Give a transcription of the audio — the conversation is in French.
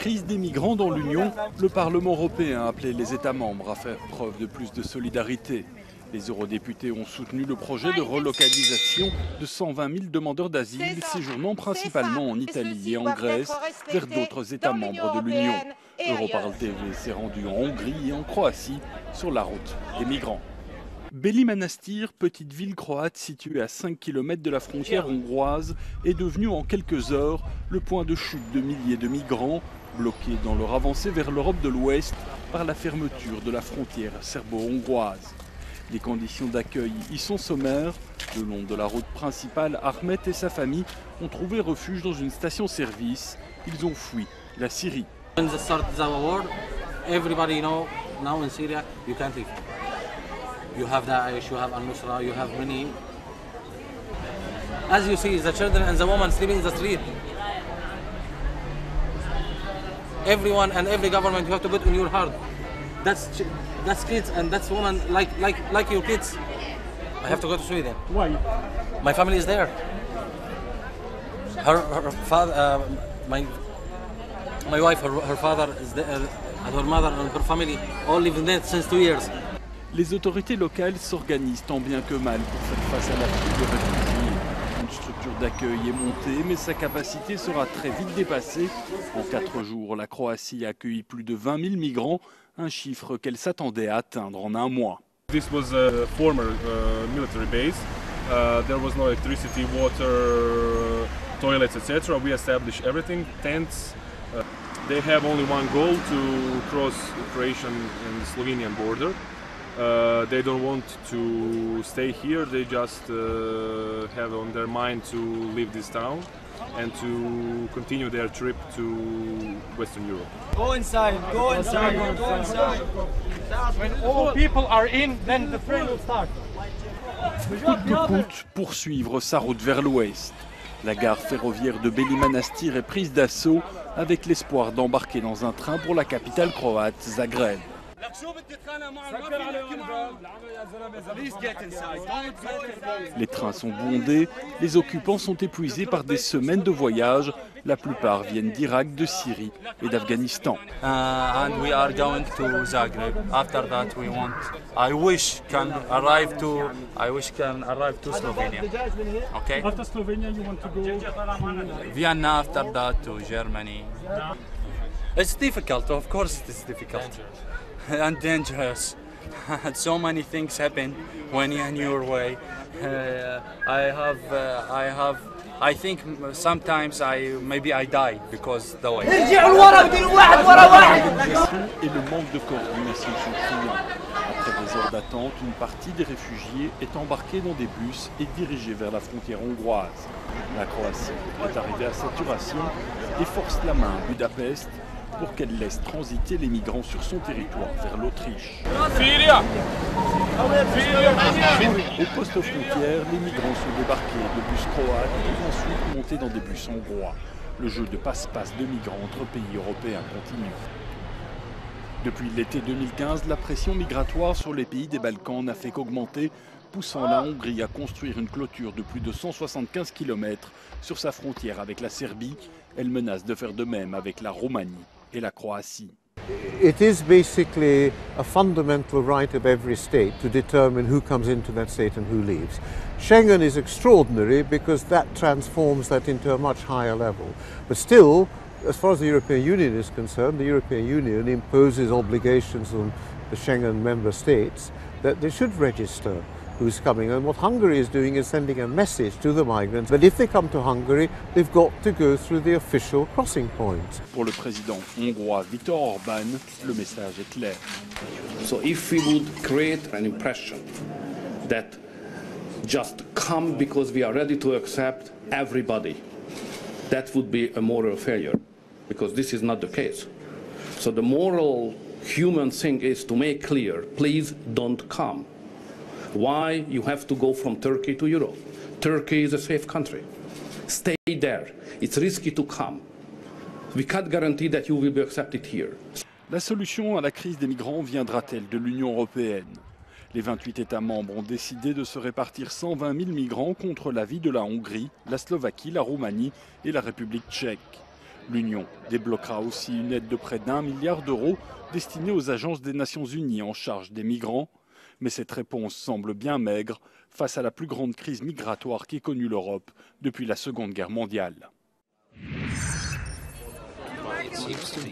Crise des migrants dans l'Union, le Parlement européen a appelé les États membres à faire preuve de plus de solidarité. Les eurodéputés ont soutenu le projet de relocalisation de 120 000 demandeurs d'asile séjournant principalement en Italie et en Grèce vers d'autres États membres de l'Union. Europarl TV s'est rendu en Hongrie et en Croatie sur la route des migrants. Beli Manastir, petite ville croate située à 5 km de la frontière hongroise, est devenue en quelques heures le point de chute de milliers de migrants bloqués dans leur avancée vers l'Europe de l'Ouest par la fermeture de la frontière serbo-hongroise. Les conditions d'accueil y sont sommaires. Le long de la route principale, Ahmet et sa famille ont trouvé refuge dans une station-service. Ils ont fui la Syrie. You have Daesh, you have Al-Nusra, you have many. As you see, the children and the women sleeping in the street. Everyone and every government you have to put in your heart. That's kids and that's women like your kids. I have to go to Sweden. Why? My family is there. Her father, my wife, her father is there, and her mother and her family all live in there since 2 years. Les autorités locales s'organisent tant bien que mal pour faire face à l'afflux de réfugiés. Une structure d'accueil est montée, mais sa capacité sera très vite dépassée. En 4 jours, la Croatie a accueilli plus de 20 000 migrants, un chiffre qu'elle s'attendait à atteindre en un mois. This was a former military base. There was no electricity, water, toilets, etc. We established everything, tents. They have only one goal to cross Croatian and Slovenian border. They don't want to stay here, they just have on their mind to leave this town and to continue their trip to Western Europe. Go inside, go inside, go inside. When all people are in, then the train will start. Coûte que coûte, poursuivre sa route vers l'ouest. La gare ferroviaire de Beli Manastir est prise d'assaut avec l'espoir d'embarquer dans un train pour la capitale croate, Zagreb. Les trains sont bondés, les occupants sont épuisés par des semaines de voyage. La plupart viennent d'Irak, de Syrie et d'Afghanistan. And we are going to Zagreb. After that, I wish can arrive to Slovenia. Okay. After Slovenia, you want to go to Vienna. After that, to Germany. It's difficult. Of course, it is difficult. And dangerous. So many things happen when you're on your way. I think sometimes maybe I die because the way. Et le manque de coordination sont criants. Après des heures d'attente, une partie des réfugiés est embarquée dans des bus et dirigée vers la frontière hongroise. La Croatie est arrivée à saturation et force la main à Budapest pour qu'elle laisse transiter les migrants sur son territoire vers l'Autriche. Au poste aux frontières, les migrants sont débarqués de bus croates pour ensuite monter dans des bus hongrois. Le jeu de passe-passe de migrants entre pays européens continue. Depuis l'été 2015, la pression migratoire sur les pays des Balkans n'a fait qu'augmenter, poussant la Hongrie à construire une clôture de plus de 175 km sur sa frontière avec la Serbie. Elle menace de faire de même avec la Roumanie et la Croatie. It is basically a fundamental right of every state to determine who comes into that state and who leaves. Schengen is extraordinary because that transforms that into a much higher level. But still, as far as the European Union is concerned, the European Union imposes obligations on the Schengen member states that they should register who's coming. And what Hungary is doing is sending a message to the migrants that if they come to Hungary, they've got to go through the official crossing points. Pour le président hongrois Viktor Orban, le message est clair. So if we would create an impression that just come because we are ready to accept everybody, that would be a moral failure, because this is not the case. So the moral human thing is to make clear, please don't come. Why you have to go from Turkey to Europe? Turkey is a safe country. Stay there. It's risky to come. We can't guarantee that you will be accepted here. La solution à la crise des migrants viendra-t-elle de l'Union européenne? Les 28 États membres ont décidé de se répartir 120 000 migrants contre l'avis de la Hongrie, la Slovaquie, la Roumanie et la République tchèque. L'Union débloquera aussi une aide de près d'1 milliard d'euros destinée aux agences des Nations Unies en charge des migrants. Mais cette réponse semble bien maigre face à la plus grande crise migratoire qu'ait connue l'Europe depuis la Seconde Guerre mondiale. It seems to be